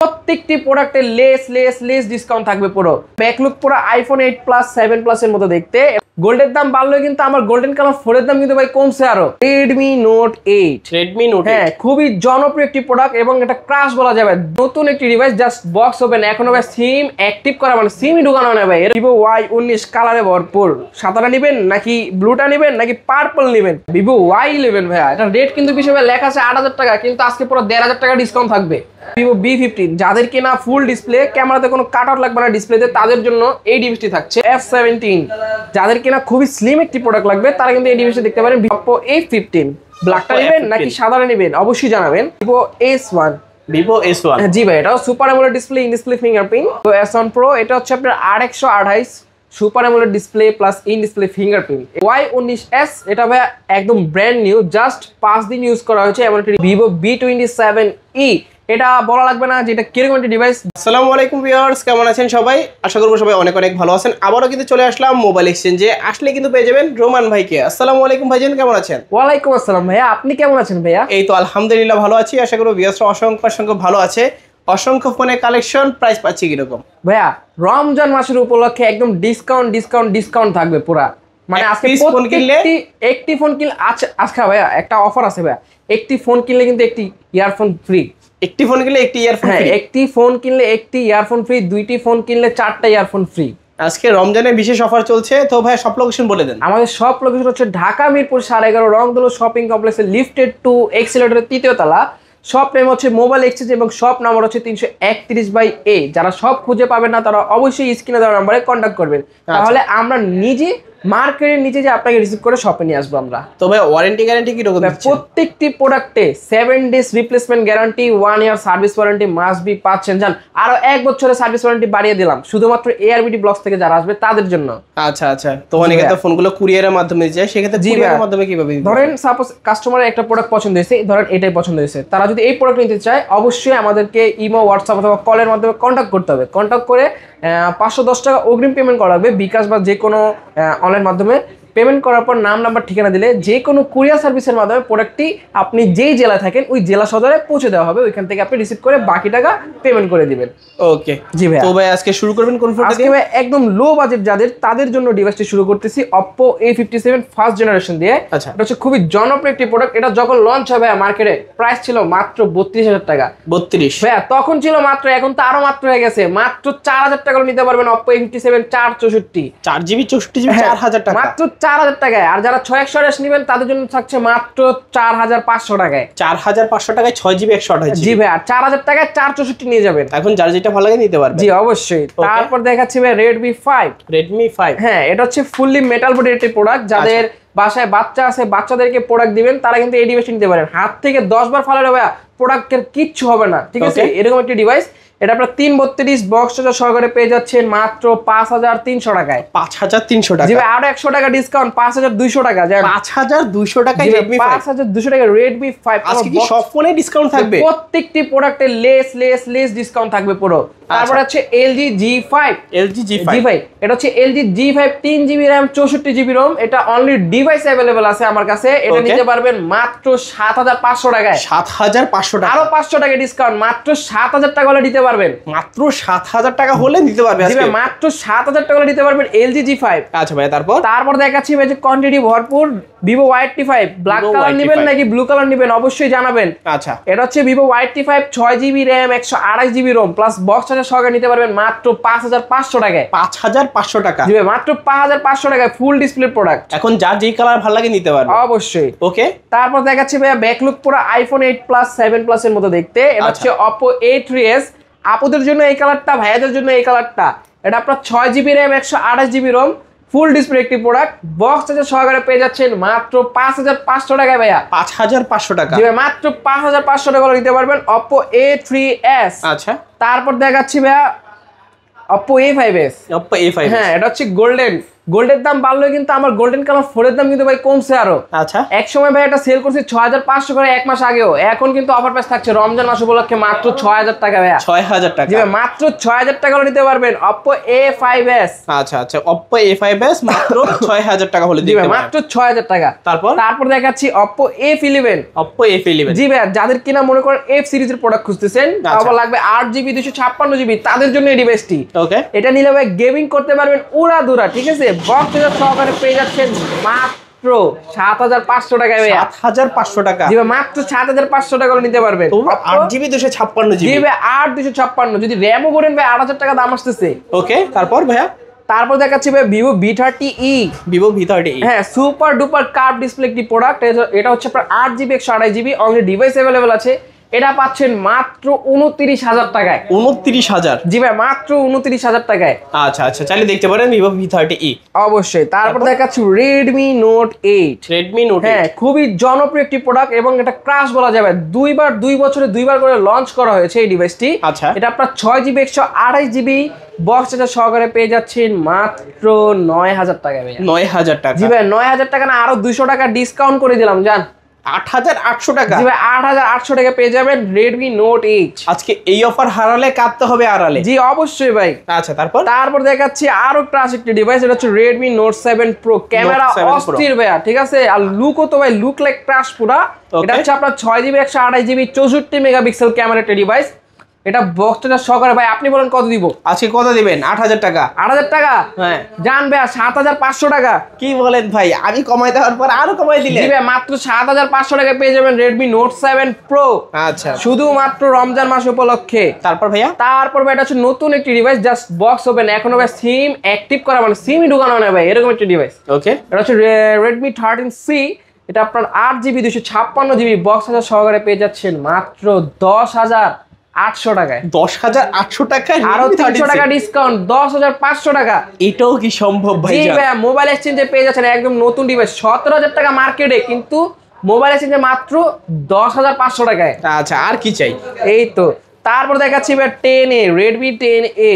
প্রত্যেকটি প্রোডাক্টে less discount থাকবে। পুরো ব্যাকলুক পুরো আইফোন 8 প্লাস 7 প্লাস এর মতো দেখতে। গোল্ডের দাম বাড়লো কিন্তু আমার গোল্ডেন কালার 4 এর দাম কিন্তু ভাই কমছে আরো। Redmi Note 8 হ্যাঁ, খুবই জনপ্রিয় একটি প্রোডাক্ট এবং এটা ক্রাশ বলা যাবে। নতুন একটি ডিভাইস, জাস্ট বক্স ওপেন, এখনো ভাই সিম অ্যাক্টিভ করা মানে সিমই ঢুকানো না ভাই। Vivo Y19 কালারে ভরপুর। সাদাটা নেবেন নাকি ব্লুটা নেবেন নাকি পার্পল নেবেন? Vivo Y11 ভাইয়া, এটা রেট কিন্তু হিসেবে লেখা আছে 8,000 টাকা, কিন্তু আজকে পুরো 1,500 টাকা ডিসকাউন্ট থাকবে। Vivo B15 যাদের কিনা ফুল ডিসপ্লে, ক্যামেরাতে কোনো কাট আউট লাগবে না ডিসপ্লেতে, তাদের জন্য এই ডিভাইসটি থাকছে। F17 যাদের কিনা খুবই স্লিম একটি প্রোডাক্ট লাগবে, তারা কিন্তু এই ডিভাইসটি দেখতে পারেন। Oppo A15 ব্ল্যাকটা নেবেন নাকি সাদাটা নেবেন অবশ্যই জানাবেন। Vivo S1 জি ভাই, এটাও super AMOLED display, in display fingerprint. তো S1 Pro এটা হচ্ছে আপনার 8128 super AMOLED display plus in display fingerprint. Y19s এটা ভাই একদম ব্র্যান্ড নিউ, জাস্ট 5 দিন ইউজ করা হয়েছে। এমন একটি Vivo B27e, এটা বলা লাগবে না যে এটা কিরকম একটা ডিভাইস। আসসালামু আলাইকুম ভিউয়ার্স, কেমন আছেন সবাই? আশা করব সবাই অনেক অনেক ভালো আছেন। আবারও কিন্তু চলে আসলাম মোবাইল এক্সচেঞ্জে। আসলে কিন্তু পেয়ে যাবেন রোমান ভাইকে। আসসালামু আলাইকুম ভাইজান, কেমন আছেন? ওয়ালাইকুম আসসালাম ভাইয়া, আপনি কেমন আছেন ভাইয়া? এই তো আলহামদুলিল্লাহ ভালো আছি। আশা করব ভিউয়ার্সরা অসংখ্য ভালো আছে। অসংখ্য ফোনের কালেকশন, প্রাইস পাচ্ছি কিরকম ভাইয়া? রমজান মাসের উপলক্ষে একদম ডিসকাউন্ট থাকবে পুরা। মানে আজকে একটি ফোন কিনলে আজকে ভাইয়া একটা অফার আছে ভাইয়া, একটি ফোন কিনলে কিন্তু একটি ইয়ারফোন ফ্রি। একটি ফোন কিনলে একটি ইয়ারফোন ফ্রি? একটি ফোন কিনলে একটি ইয়ারফোন ফ্রি, দুইটি ফোন কিনলে 4টা ইয়ারফোন ফ্রি। আজকে রমজানের বিশেষ অফার চলছে, তো ভাই সব লোকেশন বলে দেন। আমাদের সব লোকেশন হচ্ছে ঢাকা মিরপুর 11.5 রংধনু শপিং কমপ্লেক্সের লিফটেড 2 এক্সিলেটরের 3য় তলা। শপ নেম হচ্ছে মোবাইল এক্সচেঞ্জ এবং শপ নাম্বার হচ্ছে 331/A। যারা সব খুঁজে পাবেন না তারা অবশ্যই স্ক্রিনে দেওয়া নাম্বারে কন্ট্যাক্ট করবেন, তাহলে আমরা নিজে মার্কেটের নিচে যে আপনাকে রিসিভ করে শপে নিয়ে আসবো আমরা। তো ভাই ওয়ারেন্টি গ্যারান্টি কি রকম? প্রত্যেকটি প্রোডাক্টে 7 days replacement guarantee, 1 year service warranty must be পাচ্ছেন। জান আরো 1 বছরের সার্ভিস ওয়ারেন্টি বাড়িয়ে দিলাম শুধুমাত্র ARBD ব্লগস থেকে যারা আসবে তাদের জন্য। আচ্ছা, তো অনেকে তো ফোনগুলো কুরিয়ারের মাধ্যমে যায়, সেক্ষেত্রে কুরিয়ারের মাধ্যমে কিভাবে? ধরেন সাপোজ কাস্টমারের একটা প্রোডাক্ট পছন্দ হয়েছে, ধরেন এটাই পছন্দ হয়েছে, তারা যদি এই প্রোডাক্ট নিতে চায় অবশ্যই আমাদেরকে ইমো, হোয়াটসঅ্যাপ অথবা কলের মাধ্যমে কন্ট্যাক্ট করতে হবে। কন্ট্যাক্ট করে 510 টাকা অগ্রিম পেমেন্ট করা লাগবে বিকাশ বা যে কোনো অনলাইন মাধ্যমে। পেমেন্ট করার পর নাম নাম্বার ঠিকানা দিলে যে কোনো কুরিয়ার সার্ভিসের মাধ্যমে প্রোডাক্টটি আপনি যেই জেলায় থাকেন ওই জেলা সদরে পৌঁছে দেওয়া হবে। ওইখান থেকে আপনি রিসিভ করে বাকি টাকা পেমেন্ট করে দিবেন। ওকে জি ভাই। তো ভাই আজকে শুরু করবেন কোন ফোন থেকে? আজকে ভাই একদম লো বাজেট যাদের, তাদের জন্য ডিভাইসটি শুরু করতেছি Oppo A57 ফার্স্ট জেনারেশন দিয়ে। আচ্ছা, এটা হচ্ছে খুবই জনপ্রিয় একটি প্রোডাক্ট। এটা যখন লঞ্চ হবে মার্কেটে প্রাইস ছিল মাত্র 32,000 টাকা। 32 ভাইয়া তখন ছিল মাত্র, এখন তো আরো মাত্র হয়ে গেছে, মাত্র 4,000 টাকা নিতে পারবেন Oppo A57 464 4GB 64GB 4,000 টাকা, মাত্র 4,000 টাকায়। আর যারা 628 নেবেন তাদের জন্য থাকছে মাত্র 4,500 টাকায়। 4,500 টাকায় 6GB 128GB। জি ভাই, আর 4,000 টাকায় 464 নিয়ে যাবেন। এখন যার যেটা ভালো লাগে নিতে পারবেন। জি অবশ্যই। তারপর দেখাচ্ছি ভাই Redmi 5। হ্যাঁ, এটা হচ্ছে ফুললি মেটাল বডির একটি প্রোডাক্ট। যাদের বাসায় বাচ্চা আছে, বাচ্চাদেরকে প্রোডাক্ট দিবেন, তারা কিন্তু এই ডিভাইসটি নিতে পারেন। হাত থেকে 10 বার ফালালে ভাই প্রোডাক্টের কিচ্ছু হবে না, ঠিক আছে? এরকম একটি ডিভাইস। এটা আপনার 332 বক্স চার্জার সহকারে পেয়ে যাচ্ছেন মাত্র 5,300 টাকায়। 5,300 টাকা? জি ভাই, আরো 100 টাকা ডিসকাউন্ট, 5,200 টাকা। 5,200 টাকায় Redmi 5? 5,200 টাকা Redmi 5। আজকে কি সব ফোনে ডিসকাউন্ট থাকবে? প্রত্যেকটি প্রোডাক্টে লেস ডিসকাউন্ট থাকবে পুরো। তারপর আছে LG G5। এটা হচ্ছে LG G5 3GB RAM 64GB ROM। এটা অনলি ডিভাইস अवेलेबल আছে আমার কাছে। এটা নিতে পারবেন মাত্র 7,500 টাকায়। 7,500 টাকা? আরো 500 টাকা ডিসকাউন্ট, মাত্র 7,000 টাকা হলে দিতে পারবেন। মাত্র 7,000 টাকা হলে নিতে পারবেন আজকে? জি মাত্র 7,000 টাকা হলে দিতে পারবেন LG G5। আচ্ছা ভাই, তারপর দেখাচ্ছি ভাই যে কোয়ান্টিটি ভরপুর Vivo Y85 ব্ল্যাক কালার নেবেন নাকি ব্লু কালার নেবেন অবশ্যই জানাবেন। আচ্ছা, এটা হচ্ছে Vivo Y85 6GB RAM 128GB ROM plus box charger সহকারে নিতে পারবেন মাত্র 5,500 টাকায়। 5,500 টাকা? জি ভাই, মাত্র 5,500 টাকায় ফুল ডিসপ্লে প্রোডাক্ট। এখন যার যেই কালার ভালো লাগে নিতে পারবেন অবশ্যই। ওকে। তারপর দেখাচ্ছি ভাই ব্যাকলুক পুরো আইফোন 8 প্লাস 7 প্লাস এর মতো দেখতে। এটা হচ্ছে Oppo A3s। আপুদের জন্য এই কালারটা, ভাইয়াদের জন্য এই কালারটা। এটা আপনার 6GB RAM 128GB ROM full display একটি প্রোডাক্ট। বক্স চার্জার সহকারে পেয়ে যাচ্ছেন মাত্র 5,500 টাকায় ভাইয়া। 5,500 টাকা? জি ভাই, মাত্র 5,500 টাকা নিতে পারবেন Oppo A3s। আচ্ছা, তারপর দেখাচ্ছি ভাইয়া Oppo A5s। Oppo A5s, হ্যাঁ, এটা হচ্ছে গোল্ডেন গোল্ডের দাম বাড়লেও কিন্তু আমার গোল্ডেন কালার ফোনের দাম কিন্তু ভাই কমছে আরো। আচ্ছা, এক সময় ভাই এটা সেল করছি 6500 করে এক মাস আগেও, এখন কিন্তু অফার প্রাইস থাকছে রমজান মাস উপলক্ষে মাত্র 6000 টাকা ভাইয়া। 6000 টাকা। জি ভাই মাত্র 6000 টাকা হলে নিতে পারবেন Oppo A5s। আচ্ছা আচ্ছা, Oppo A5s মাত্র 6000 টাকা হলে জি দিতে ভাই পারবেন। মাত্র 6000 টাকা। তারপর দেখাচ্ছি Oppo F11। Oppo F11। জি ভাই যাদের কিনা মনে করেন F সিরিজের প্রোডাক্ট খুঁজতেছেন, তারপর লাগবে 8GB 256GB, তাদের জন্য এই ডিভাইসটি। ওকে, এটা নিলে ভাই গেমিং করতে পারবেন উড়াধুরা, ঠিক আছে? বক্স সহকারে পেয়ে যাচ্ছেন মাত্র 7500 টাকায় ভাই। 7500 টাকা। জি ভাই মাত্র 7500 টাকা করে নিতে পারবেন। 8GB 256GB। জি ভাই 8256, যদি র‍্যামও করেন ভাই 8000 টাকা দাম আসতেছে। ওকে, তারপর ভাইয়া তারপর দেখাচ্ছি ভাই Vivo V30e। Vivo V30e, হ্যাঁ সুপার ডুপার কার্ভ ডিসপ্লে একটি প্রোডাক্ট। এটা হচ্ছে আপনার 8GB 128GB only device available আছে। এটা পাচ্ছেন মাত্র 29000 টাকায়। 29000? জি ভাই মাত্র 29000 টাকায়। আচ্ছা আচ্ছা, চাইলে দেখতে পারেন Vivo V30e। অবশ্যই। তারপর দেখাচ্ছি Redmi Note 8। Redmi Note 8, হ্যাঁ খুবই জনপ্রিয় একটি প্রোডাক্ট এবং এটা ক্রাশ বলা যাবে। 2 বছরে 2 বার করে লঞ্চ করা হয়েছে এই ডিভাইসটি। আচ্ছা, এটা আপনার 6GB 128GB বক্স চার্জার সহকারে পেয়ে যাচ্ছেন মাত্র 9000 টাকায় ভাই। 9000 টাকা? জি ভাই 9000 টাকা না, আরো 200 টাকা ডিসকাউন্ট করে দিলাম জান। 8800 টাকা? জি ভাই 8800 টাকা পেয়ে যাবেন Redmi Note 8। আজকে এই অফার হারালে কাটতে হবে আড়ালে। জি অবশ্যই ভাই। আচ্ছা, তারপর দেখাচ্ছি আরো ক্রাশ একটি ডিভাইস। এটা হচ্ছে Redmi Note 7 Pro। ক্যামেরা অস্থির ভাইয়া, ঠিক আছে? আর লুকও তো ভাই লুক লাইক ক্রাশ পুরা। এটা হচ্ছে আপনার 6GB 128GB 64 মেগাপিক্সেল ক্যামেরা একটা ডিভাইস। এটা বক্স চার্জার সহকারে ভাই। আপনি বলেন কত দিব? আজকে কত দিবেন? 8000 টাকা। 8000 টাকা? হ্যাঁ জান ভাইয়া 7500 টাকা। কি বলেন ভাই, আমি কমাই দেওয়ার পর আরো কমাই দিলেন। জি ভাই মাত্র 7500 টাকা পেয়ে যাবেন Redmi Note 7 Pro। আচ্ছা, শুধুমাত্র রমজান মাস উপলক্ষে। তারপর ভাইয়া? তারপর ভাই এটা হচ্ছে নতুন একটি ডিভাইস, জাস্ট বক্স ওপেন, এখনো ভাই সিম অ্যাক্টিভ করা মানে সিমই ঢোকানো না ভাই, এরকম একটি ডিভাইস। ওকে, এটা হচ্ছে Redmi 13C। এটা আপনার 8GB 256GB বক্স চার্জার সহকারে পেয়ে যাচ্ছেন মাত্র 10800 টাকায়। 10800 টাকায় আরো 300 টাকা ডিসকাউন্ট, 10500 টাকা। এটাও কি সম্ভব ভাই? জি ভাই মোবাইল এক্সচেঞ্জে পেয়ে যাচ্ছেন একদম নতুন ডিভাইস। 17000 টাকা মার্কেটে, কিন্তু মোবাইল এক্সচেঞ্জে মাত্র 10500 টাকায়। আচ্ছা, আর কি চাই? এই তো। তারপর দেখাচ্ছি ভাই 10A, Redmi 10A।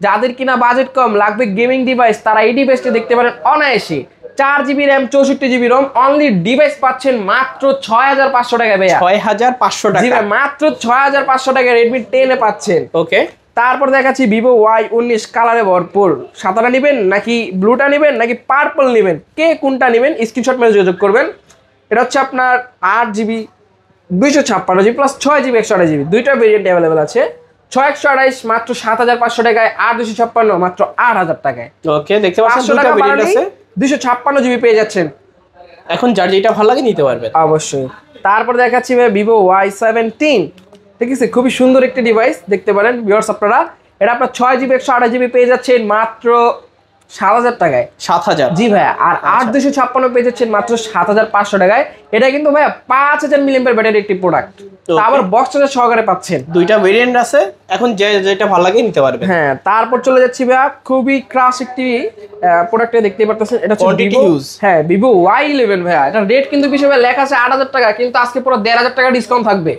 যাদের কিনা বাজেট কম, লাগবে গেমিং ডিভাইস, তারা এই ডিভাইসটি দেখতে পারেন অনায়াসে। 4GB RAM 64GB ROM only device পাচ্ছেন মাত্র 6500 টাকা ভাইয়া। 6500 টাকা? জি ভাই মাত্র 6500 টাকা Redmi 10A পাচ্ছেন। ওকে, তারপর দেখাচ্ছি Vivo Y19 কালারে ভরপুর। সাদাটা নেবেন নাকি ব্লুটা নেবেন নাকি পার্পল নেবেন, কে কোনটা নেবেন স্ক্রিনশট মেরে যোগাযোগ করবেন। এটা হচ্ছে আপনার 8GB 256GB plus 6GB 128GB, দুইটা ভেরিয়েন্ট অ্যাভেলেবেল আছে। 6128 মাত্র 7500 টাকায়, 8256 মাত্র 8000 টাকায়। ওকে, দেখতে পাচ্ছেন দুটো ভেরিয়েন্ট আছে। 256GB পেয়ে যাচ্ছেন। এখন যার যেটা ভালো লাগে নিতে পারবেন। অবশ্যই। তারপর দেখাচ্ছি ভাই Vivo Y17। ঠিক আছে, খুবই সুন্দর একটি ডিভাইস, দেখতে পারেন ভিউয়ার্স আপনারা। এটা আপনার 6GB 128GB পেয়ে যাচ্ছেন মাত্র 7000 টাকায়। 7000? জি ভাইয়া। আর 8256 পেয়ে যাচ্ছেন মাত্র 7500 টাকায়। এটা কিন্তু ভাইয়া 5000 mAh ব্যাটারি একটি প্রোডাক্ট, আবার বক্স চার্জার সহকারে পাচ্ছেন। দুইটা ভেরিয়েন্ট আছে, এখন যেটা ভালো লাগে নিতে পারবেন। হ্যাঁ, তারপর চলে যাচ্ছি ভাইয়া খুবই ক্রাশ একটি প্রোডাক্টে দেখতে পাচ্ছেন। এটা হচ্ছে Vivo, হ্যাঁ Vivo Y11 ভাইয়া। এটা রেট কিন্তু পিছনে লেখা আছে 8000 টাকা, কিন্তু আজকে পুরো 1500 টাকা ডিসকাউন্ট থাকবে।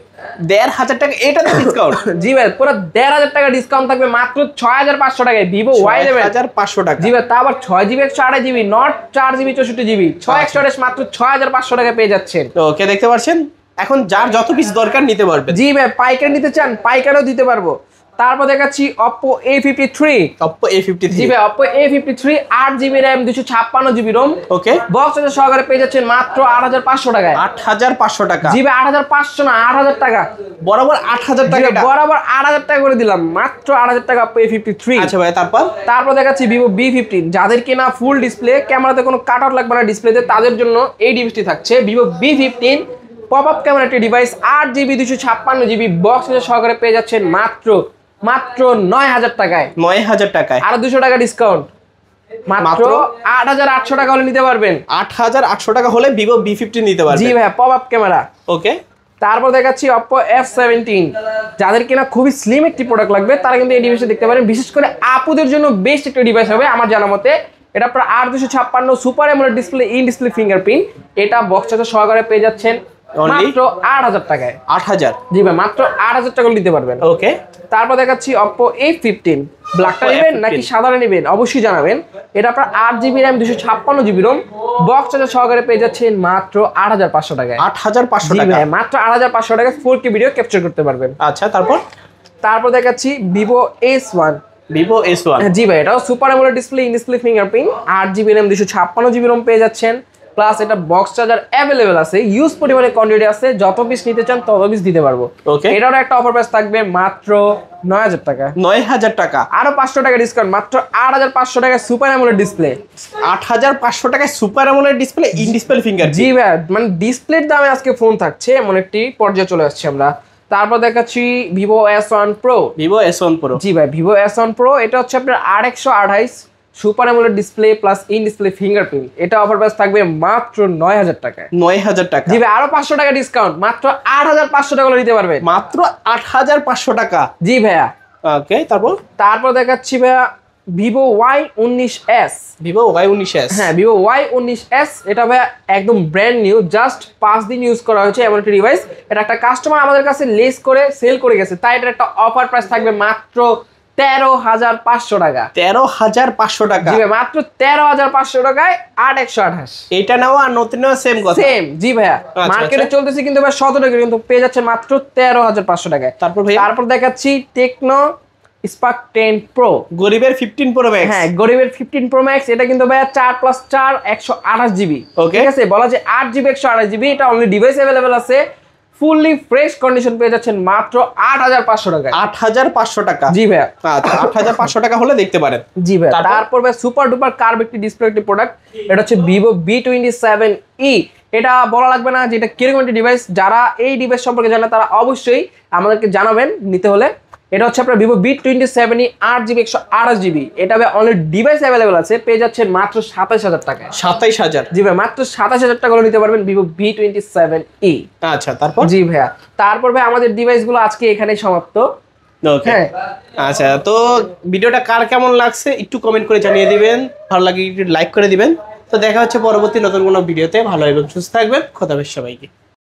1500 টাকা এটাতে ডিসকাউন্ট? জি ভাই পুরো 1500 টাকা ডিসকাউন্ট থাকবে মাত্র 6500 টাকায় Vivo Y11। 6500 টাকা? জি ভাই, তা আবার 6GB 128GB, not 4GB 64GB। 6128 মাত্র 6500 টাকা পেয়ে যাচ্ছেন। ওকে, দেখতে পাচ্ছেন এখন যার যত পিস দরকার নিতে পারবেন। জি ভাই, পাইকারি নিতে চান পাইকারও দিতে পারবো। তারপর দেখাচ্ছি Oppo A53। Oppo A53? জি ভাই Oppo A53 8GB RAM 256GB ROM। ওকে, বক্স চার্জার সহকারে পেয়ে যাচ্ছেন মাত্র 8500 টাকায়। 8500 টাকা? জি ভাই 8500 না 8000 টাকা। বরাবর 8000 টাকা? বরাবর 8000 টাকা করে দিলাম, মাত্র 8000 টাকা Oppo A53। আচ্ছা ভাই, তারপর দেখাচ্ছি Vivo B15। যাদের কিনা ফুল ডিসপ্লে, ক্যামেরাতে কোনো কাট আউট লাগবে না ডিসপ্লেতে, তাদের জন্য এই ডিভাইসটি থাকছে Vivo B15 pop up camera একটি device. 8GB 256GB box charger সহকারে পেয়ে যাচ্ছেন মাত্র 9000 টাকায়। 9000 টাকায়? আরো 200 টাকা ডিসকাউন্ট, মাত্র 8800 টাকা হলে নিতে পারবেন। 8800 টাকা হলে Vivo B15 নিতে পারবেন? জি ভাই পপ আপ ক্যামেরা। ওকে, তারপর দেখাচ্ছি Oppo F17। যাদের কিনা খুবই স্লিম একটি প্রোডাক্ট লাগবে, তারা কিন্তু এই ডিভাইসটা দেখতে পারেন। বিশেষ করে আপুদের জন্য বেস্ট একটা ডিভাইস হবে আমার জানা মতে। এটা আপনার 8256 super AMOLED display, in display fingerprint. এটা বক্স চার্জার সহকারে পেয়ে যাচ্ছেন মাত্র 8000 টাকায়। 8000? জি ভাই মাত্র 8000 টাকা নিতে পারবেন। ওকে, তারপর দেখাচ্ছি Oppo A15। ব্ল্যাকটা Oppo নেবেন F15 নাকি সাদাটা নেবেন অবশ্যই জানাবেন। এটা আপনার 8GB RAM 256GB ROM box charger সহকারে পেয়ে যাচ্ছেন মাত্র 8500 টাকায়। 8500 জি টাকা। ভাই মাত্র 8500 টাকায় 4K ভিডিও ক্যাপচার করতে পারবেন। আচ্ছা, তারপর দেখাচ্ছি Vivo S1। Vivo S1 জি ভাই এটাও super AMOLED display, in display fingerprint, 8GB RAM 256GB ROM পেয়ে যাচ্ছেন। প্লাস এটা বক্স চার্জার অ্যাভেলেবেল আছে, ইউজ পরিমাণে কোয়ান্টিটি আছে, যত পিস নিতে চান তত পিস দিতে পারবো। ওকে, এটারও একটা অফার প্রাইস থাকবে মাত্র 9000 টাকা। 9000 টাকা, আরো 500 টাকা ডিসকাউন্ট, মাত্র 8500 টাকা সুপার অ্যামোলেড ডিসপ্লে। 8500 টাকায় super AMOLED display, in display finger. জি ভাই মানে ডিসপ্লের দামে আজকে ফোন থাকছে এমন একটি পর্যায়ে চলে আসছে আমরা। তারপর দেখাচ্ছি Vivo S1 Pro। Vivo S1 Pro। জি ভাই Vivo S1 Pro এটা হচ্ছে আপনার 8128 super AMOLED display plus in display fingerprint. এটা অফার প্রাইস থাকবে মাত্র 9000 টাকায়। 9000 টাকা। জি ভাই আরো 500 টাকা ডিসকাউন্ট, মাত্র 8500 টাকা নিতে পারবে। মাত্র 8500 টাকা। জি ভাইয়া। ওকে, তারপর দেখাচ্ছি ভাইয়া Vivo Y19s। Vivo Y19s। হ্যাঁ Vivo Y19s এটা ভাইয়া একদম ব্র্যান্ড নিউ, জাস্ট 5 দিন ইউজ করা হয়েছে এমন একটা ডিভাইস। এটা একটা কাস্টমার আমাদের কাছে লেস করে সেল করে গেছে, তাই এটার একটা অফার প্রাইস থাকবে মাত্র 13500 টাকা। 13500 টাকা। জি ভাই মাত্র 13500 টাকায় 8128। এটা নাও আর নতুন নাও সেম কথা। সেম জি ভাইয়া। মার্কেটে চলতেছে কিন্তু ভাই 17 টাকা, কিন্তু পেয়ে যাচ্ছে মাত্র 13500 টাকায়। তারপর দেখাচ্ছি টেকনো স্পার্ক 10 প্রো, গরিবের 15 প্রো ম্যাক্স। হ্যাঁ গরিবের 15 প্রো ম্যাক্স। এটা কিন্তু ভাইয়া 4+4 128GB। ঠিক আছে, বলা যায় 8GB 128GB। এটা অনলি ডিভাইস अवेलेबल আছে, ফুললি ফ্রেশ কন্ডিশন পেয়ে যাচ্ছেন মাত্র 8500 টাকায়। 8500 টাকা। জি ভাইয়া। আচ্ছা, 8500 টাকা হলে দেখতে পারেন। জি ভাই। তারপর ভাই সুপার ডুপার কার্ভ একটি ডিসপ্লে একটি প্রোডাক্ট, এটা হচ্ছে Vivo V27e। এটা বলা লাগবে না যে এটা কিরকম একটি ডিভাইস, যারা এই ডিভাইস সম্পর্কে জানে তারা অবশ্যই আমাদেরকে জানাবেন নিতে হলে। এটা হচ্ছে আপনার Vivo V27e 8GB 128GB। এটা ভাই অনলি ডিভাইস अवेलेबल আছে, পেয়ে যাচ্ছেন মাত্র 27000 টাকায়। 27000। জি ভাই মাত্র 27000 টাকা নিতে পারবেন Vivo V27e। আচ্ছা, তারপর জি ভাইয়া। তারপর ভাই আমাদের ডিভাইসগুলো আজকে এখানেই সমাপ্ত। ওকে, হ্যাঁ আচ্ছা, তো ভিডিওটা কার কেমন লাগছে একটু কমেন্ট করে জানিয়ে দিবেন, ভালো লাগে একটু লাইক করে দিবেন। তো দেখা হচ্ছে পরবর্তী নতুন কোনো ভিডিওতে। ভালো এবং সুস্থ থাকবেন, খোদা হাফেজ সবাইকে।